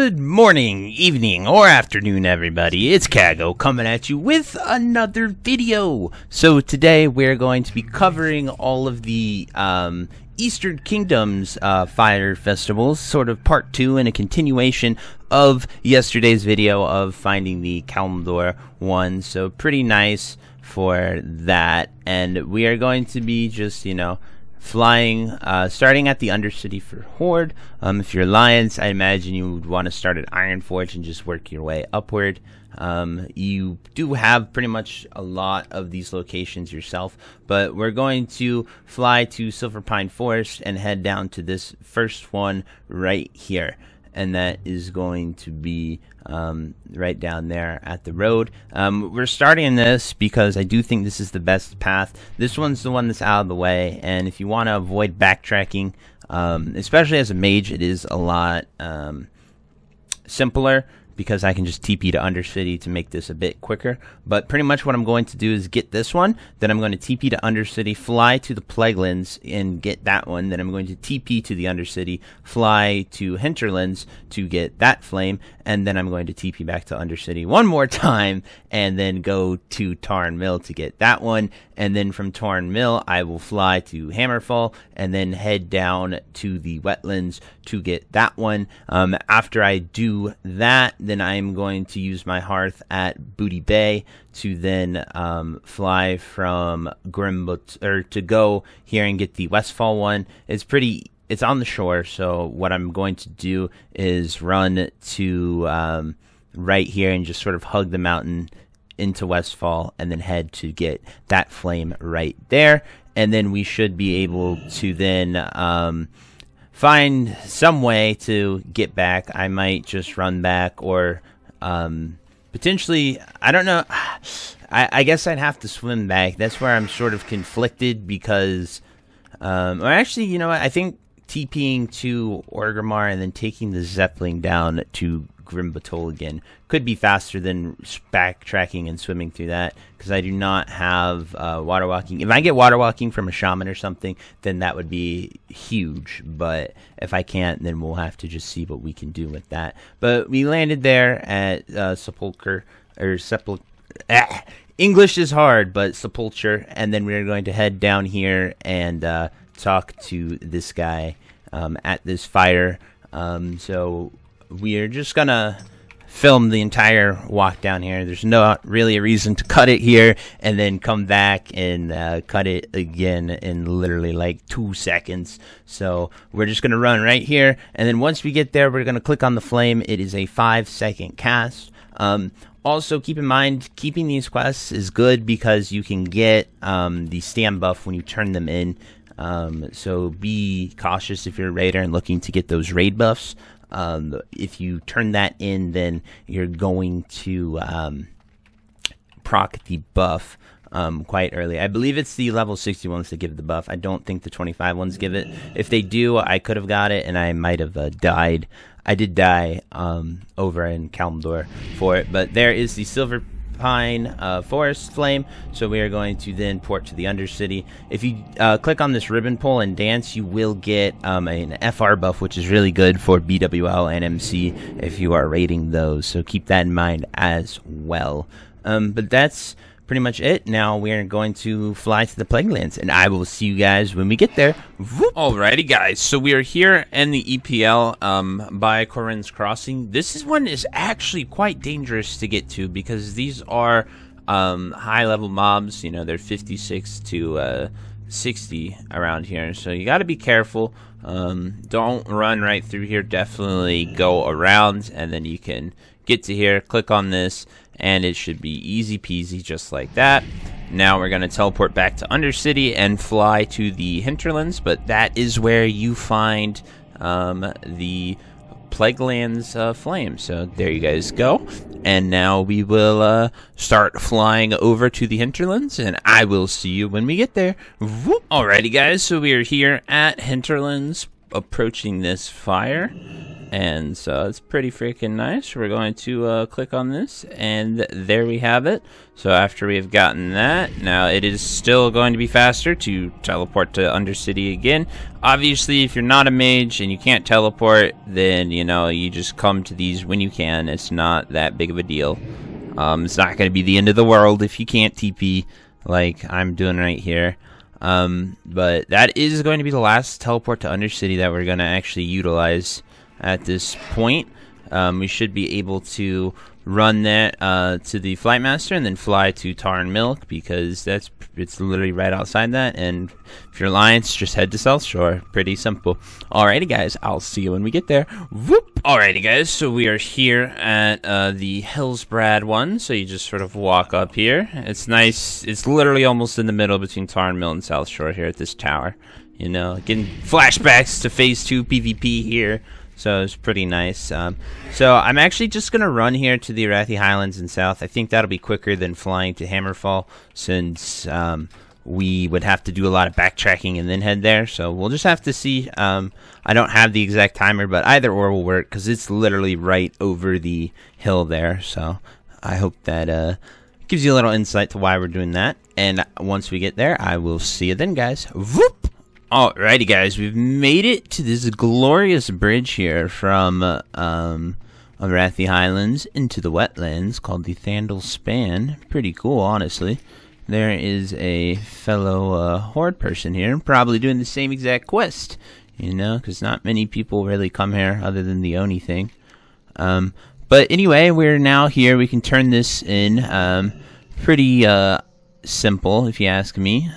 Good morning, evening, or afternoon, everybody. It's Kaghoe coming at you with another video. So today we're going to be covering all of the Eastern Kingdom's Fire Festivals, sort of part 2 and a continuation of yesterday's video of finding the Kalimdor one. So pretty nice for that. And we are going to be just, flying, starting at the Undercity for Horde. If you're Alliance, I imagine you would want to start at Ironforge and just work your way upward. You do have pretty much a lot of these locations yourself, but we're going to fly to Silver Pine Forest and head down to this first one right here. And that is going to be right down there at the road. We're starting this because I do think this is the best path. This one's the one that's out of the way, and if you want to avoid backtracking, especially as a mage, it is a lot simpler, because I can just TP to Undercity to make this a bit quicker. But pretty much what I'm going to do is get this one, then I'm going to TP to Undercity, fly to the Plaguelands and get that one, then I'm going to TP to the Undercity, fly to Hinterlands to get that flame, and then I'm going to TP back to Undercity one more time, and then go to Tarn Mill to get that one, and then from Tarn Mill I will fly to Hammerfall, and then head down to the Wetlands to get that one. After I do that, then I'm going to use my hearth at Booty Bay to then fly from to go here and get the Westfall one. It's on the shore, so what I'm going to do is run to right here and just sort of hug the mountain into Westfall, and then head to get that flame right there, and then we should be able to then find some way to get back. I might just run back, or potentially, I don't know. I guess I'd have to swim back. That's where I'm sort of conflicted, because or actually, you know what, I think TPing to Orgrimmar and then taking the Zeppelin down to Grimbatol again could be faster than backtracking and swimming through that, because I do not have water walking. If I get water walking from a shaman or something, then that would be huge, but if I can't, then we'll have to just see what we can do with that. But we landed there at English is hard, but Sepulture, and then we're going to head down here and talk to this guy at this fire. So we are just gonna film the entire walk down here. There's not really a reason to cut it here and then come back and cut it again in literally like 2 seconds. So we're just gonna run right here, and then once we get there, we're gonna click on the flame. It is a 5-second cast. Also, keep in mind, keeping these quests is good because you can get the stand buff when you turn them in. So be cautious if you're a raider and looking to get those raid buffs. If you turn that in, then you're going to proc the buff quite early. I believe it's the level 60 ones that give the buff. I don't think the 25 ones give it. If they do, I could have got it, and I might have died. I did die over in Kalimdor for it, but there is the Silver Pine Forest Flame, so we are going to then port to the Undercity. If you click on this ribbon pull and dance, you will get an FR buff, which is really good for BWL and MC if you are raiding those, so keep that in mind as well. But that's pretty much it. Now we're going to fly to the Plaguelands, and I will see you guys when we get there. Alrighty, guys, so we are here in the EPL by Corinne's Crossing. This one is actually quite dangerous to get to, because these are high-level mobs. You know, they're 56 to 60 around here, so you got to be careful. Don't run right through here. Definitely go around, and then you can get to here, click on this, and it should be easy peasy just like that. Now we're going to teleport back to Undercity and fly to the Hinterlands, but that is where you find the Plaguelands flame. So there you guys go. And now we will start flying over to the Hinterlands, and I will see you when we get there. Alrighty, guys, so we are here at Hinterlands, approaching this fire. And so it's pretty freaking nice. We're going to click on this, and there we have it. So after we've gotten that, now it is still going to be faster to teleport to Undercity again. Obviously, if you're not a mage and you can't teleport, then, you know, you just come to these when you can. It's not that big of a deal. It's not going to be the end of the world if you can't TP like I'm doing right here. But that is going to be the last teleport to Undercity that we're going to actually utilize at this point. We should be able to run that to the Flight Master and then fly to Tar and Milk, because it's literally right outside that. And if you're Alliance, just head to South Shore. Pretty simple. Alrighty guys, I'll see you when we get there. Whoop! Alrighty guys, so we are here at the Hillsbrad one. So you just sort of walk up here. It's nice. It's literally almost in the middle between Tar and Milk and South Shore here at this tower. You know, getting flashbacks to Phase 2 PvP here. So it's pretty nice. So I'm actually just going to run here to the Arathi Highlands and South. I think that'll be quicker than flying to Hammerfall, since we would have to do a lot of backtracking and then head there. So we'll just have to see. I don't have the exact timer, but either or will work, because it's literally right over the hill there. So I hope that gives you a little insight to why we're doing that. And once we get there, I will see you then, guys. Whoop! Alrighty guys, we've made it to this glorious bridge here from Arathi Highlands into the wetlands called the Thandal Span. Pretty cool, honestly. There is a fellow Horde person here, probably doing the same exact quest, you know, because not many people really come here other than the Oni thing. But anyway, we're now here. We can turn this in. Pretty simple, if you ask me.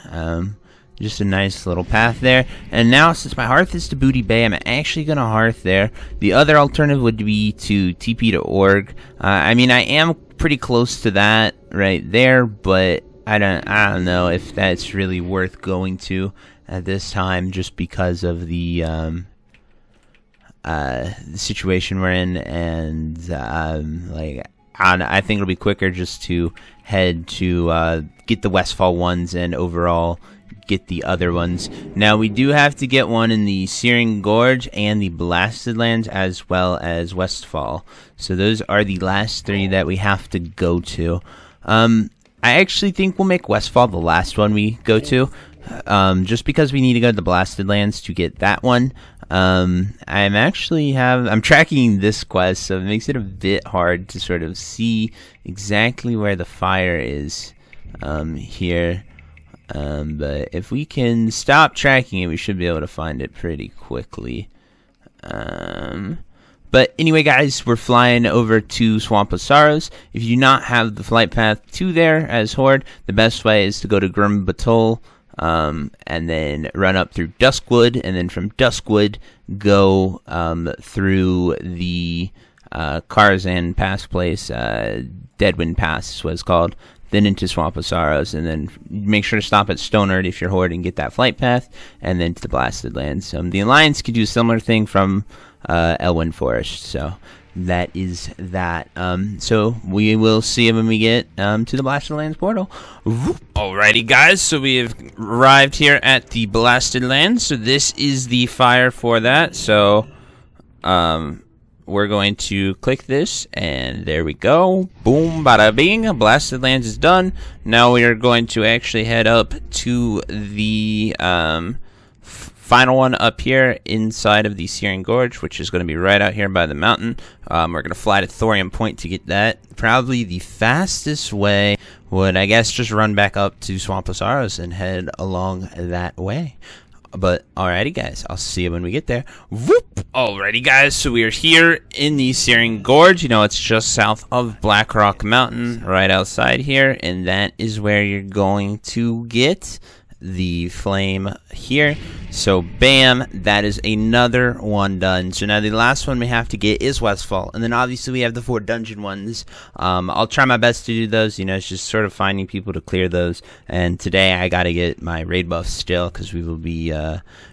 Just a nice little path there. And now, since my hearth is to Booty Bay, I'm actually going to hearth there. The other alternative would be to TP to Org. I mean, I am pretty close to that right there, but I don't know if that's really worth going to at this time, just because of the situation we're in. And I think it'll be quicker just to head to get the Westfall ones and overall get the other ones. Now we do have to get one in the Searing Gorge and the Blasted Lands, as well as Westfall. So those are the last three that we have to go to. I actually think we'll make Westfall the last one we go to, just because we need to go to the Blasted Lands to get that one. I'm tracking this quest, so it makes it a bit hard to sort of see exactly where the fire is here. But if we can stop tracking it, we should be able to find it pretty quickly. But anyway, guys, we're flying over to Swamp of Sorrows. If you do not have the flight path to there as Horde, the best way is to go to Grim Batol, and then run up through Duskwood, and then from Duskwood go through the Karzan Pass place. Deadwind Pass is what it's called. Then into Swamp of Sorrows, and then make sure to stop at Stonard if you're Horde and get that flight path, and then to the Blasted Lands. The Alliance could do a similar thing from Elwyn Forest, so that is that. So we will see when we get to the Blasted Lands portal. Alrighty guys, so we have arrived here at the Blasted Lands, so this is the fire for that. So we're going to click this, and there we go. Boom, bada bing. Blasted Lands is done. Now we are going to actually head up to the final one up here inside of the Searing Gorge, which is going to be right out here by the mountain. We're going to fly to Thorium Point to get that. Probably the fastest way would, I guess, just run back up to Swamp of Sorrows and head along that way. But alrighty guys, I'll see you when we get there. Whoop! Alrighty guys, so we are here in the Searing Gorge. You know, it's just south of Blackrock Mountain, right outside here, and that is where you're going to get the flame here. So bam, that is another one done. So now the last one we have to get is Westfall, and then obviously we have the 4 dungeon ones. I'll try my best to do those. You know, it's just sort of finding people to clear those, and today I gotta get my raid buff still, because we will be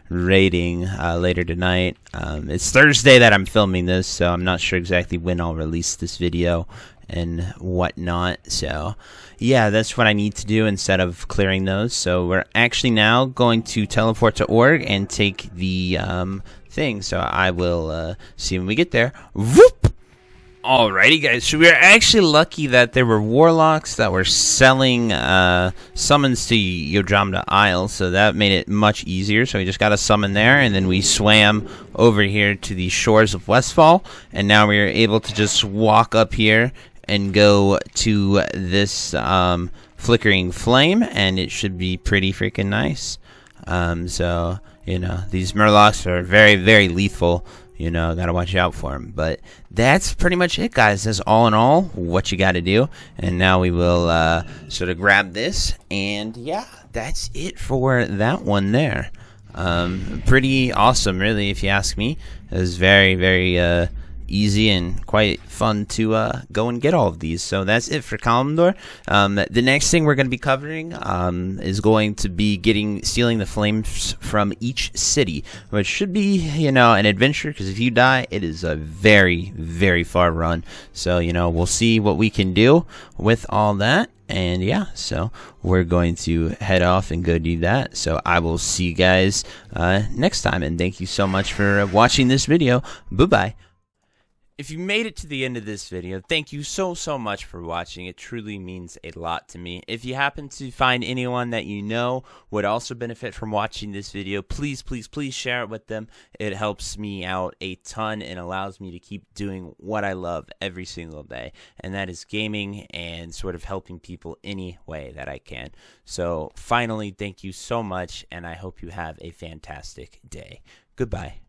raiding later tonight. It's Thursday that I'm filming this, so I'm not sure exactly when I'll release this video. and whatnot. So yeah, that's what I need to do instead of clearing those. So we're actually now going to teleport to Org and take the thing. So I will see when we get there. Whoop! Alrighty, guys, so we are actually lucky that there were warlocks that were selling summons to Yojamda Isle, so that made it much easier. So we just got a summon there, and then we swam over here to the shores of Westfall, and now we are able to just walk up here and go to this flickering flame, and it should be pretty freaking nice. So, you know, these murlocs are very, very lethal. You know, gotta watch out for them. But that's pretty much it, guys. That's all in all what you gotta do. And now we will sort of grab this. And yeah, that's it for that one there. Pretty awesome, really, if you ask me. It was very, very easy and quite fun to go and get all of these. So that's it for Kalimdor. The next thing we're going to be covering is going to be stealing the flames from each city, which should be, you know, an adventure, because if you die, it is a very, very far run. So, you know, we'll see what we can do with all that. And yeah, so we're going to head off and go do that. So I will see you guys next time, and thank you so much for watching this video. Bye-bye. If you made it to the end of this video, thank you so much for watching. It truly means a lot to me. If you happen to find anyone that you know would also benefit from watching this video, please share it with them. It helps me out a ton and allows me to keep doing what I love every single day, and that is gaming and sort of helping people any way that I can. So finally, thank you so much, and I hope you have a fantastic day. Goodbye.